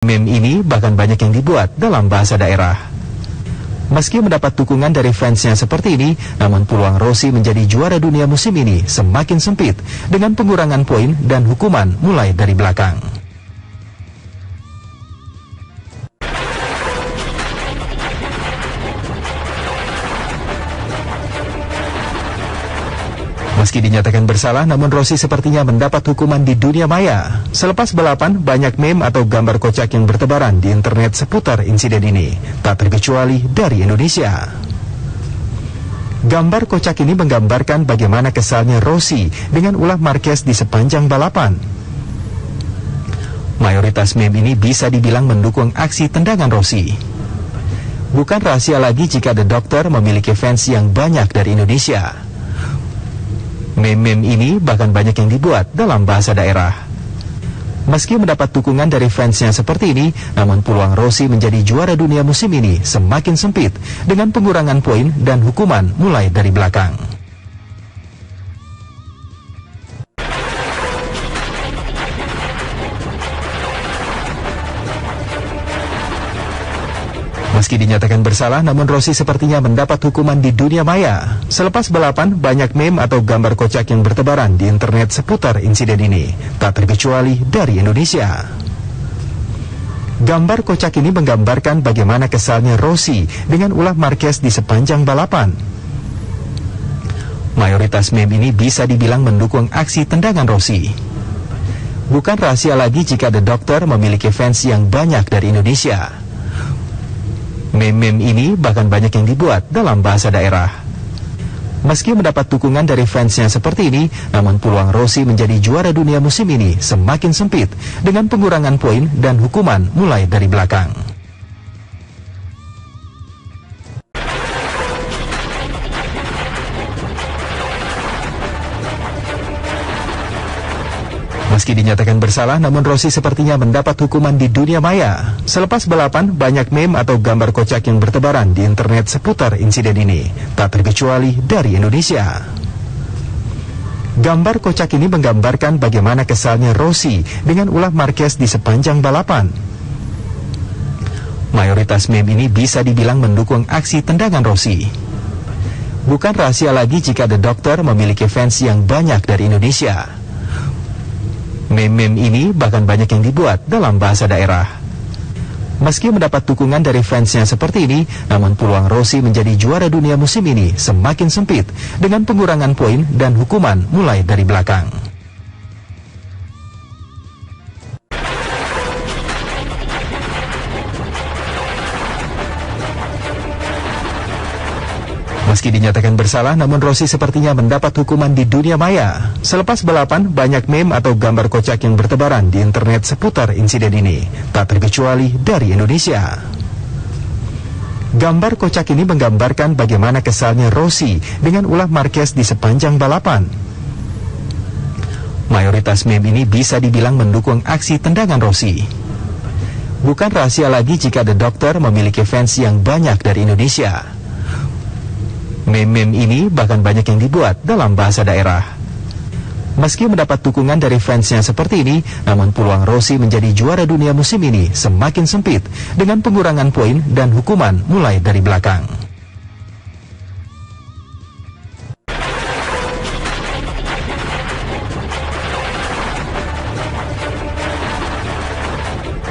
Meme ini bahkan banyak yang dibuat dalam bahasa daerah. Meski mendapat dukungan dari fansnya seperti ini, namun peluang Rossi menjadi juara dunia musim ini semakin sempit dengan pengurangan poin dan hukuman mulai dari belakang. Meski dinyatakan bersalah, namun Rossi sepertinya mendapat hukuman di dunia maya. Selepas balapan, banyak meme atau gambar kocak yang bertebaran di internet seputar insiden ini, tak terkecuali dari Indonesia. Gambar kocak ini menggambarkan bagaimana kesalnya Rossi dengan ulah Marquez di sepanjang balapan. Mayoritas meme ini bisa dibilang mendukung aksi tendangan Rossi. Bukan rahasia lagi jika The Doctor memiliki fans yang banyak dari Indonesia. Meme-meme ini bahkan banyak yang dibuat dalam bahasa daerah. Meski mendapat dukungan dari fansnya seperti ini, namun peluang Rossi menjadi juara dunia musim ini semakin sempit dengan pengurangan poin dan hukuman mulai dari belakang. Meski dinyatakan bersalah, namun Rossi sepertinya mendapat hukuman di dunia maya. Selepas balapan, banyak meme atau gambar kocak yang bertebaran di internet seputar insiden ini, tak terkecuali dari Indonesia. Gambar kocak ini menggambarkan bagaimana kesalnya Rossi dengan ulah Marquez di sepanjang balapan. Mayoritas meme ini bisa dibilang mendukung aksi tendangan Rossi. Bukan rahasia lagi jika The Doctor memiliki fans yang banyak dari Indonesia. Meme-meme ini bahkan banyak yang dibuat dalam bahasa daerah. Meski mendapat dukungan dari fansnya seperti ini, namun peluang Rossi menjadi juara dunia musim ini semakin sempit dengan pengurangan poin dan hukuman mulai dari belakang. Meski dinyatakan bersalah, namun Rossi sepertinya mendapat hukuman di dunia maya. Selepas balapan, banyak meme atau gambar kocak yang bertebaran di internet seputar insiden ini, tak terkecuali dari Indonesia. Gambar kocak ini menggambarkan bagaimana kesalnya Rossi dengan ulah Marquez di sepanjang balapan. Mayoritas meme ini bisa dibilang mendukung aksi tendangan Rossi. Bukan rahasia lagi jika The Doctor memiliki fans yang banyak dari Indonesia. Meme-meme ini bahkan banyak yang dibuat dalam bahasa daerah. Meski mendapat dukungan dari fansnya seperti ini, namun peluang Rossi menjadi juara dunia musim ini semakin sempit dengan pengurangan poin dan hukuman mulai dari belakang. Meski dinyatakan bersalah, namun Rossi sepertinya mendapat hukuman di dunia maya. Selepas balapan, banyak meme atau gambar kocak yang bertebaran di internet seputar insiden ini, tak terkecuali dari Indonesia. Gambar kocak ini menggambarkan bagaimana kesalnya Rossi dengan ulah Marquez di sepanjang balapan. Mayoritas meme ini bisa dibilang mendukung aksi tendangan Rossi. Bukan rahasia lagi jika The Doctor memiliki fans yang banyak dari Indonesia. Meme-meme ini bahkan banyak yang dibuat dalam bahasa daerah. Meski mendapat dukungan dari fansnya seperti ini, namun peluang Rossi menjadi juara dunia musim ini semakin sempit dengan pengurangan poin dan hukuman mulai dari belakang.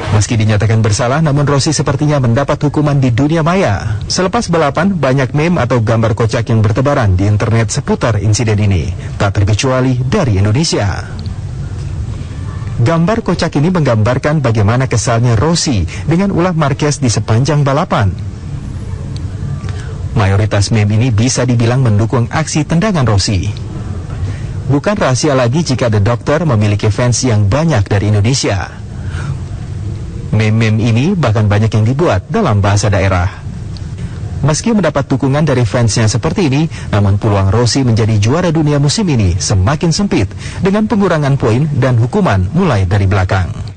Meski dinyatakan bersalah, namun Rossi sepertinya mendapat hukuman di dunia maya. Selepas balapan, banyak meme atau gambar kocak yang bertebaran di internet seputar insiden ini, tak terkecuali dari Indonesia. Gambar kocak ini menggambarkan bagaimana kesalnya Rossi dengan ulah Marquez di sepanjang balapan. Mayoritas meme ini bisa dibilang mendukung aksi tendangan Rossi. Bukan rahasia lagi jika The Doctor memiliki fans yang banyak dari Indonesia. Meme-meme ini bahkan banyak yang dibuat dalam bahasa daerah. Meski mendapat dukungan dari fansnya seperti ini, namun peluang Rossi menjadi juara dunia musim ini semakin sempit dengan pengurangan poin dan hukuman mulai dari belakang.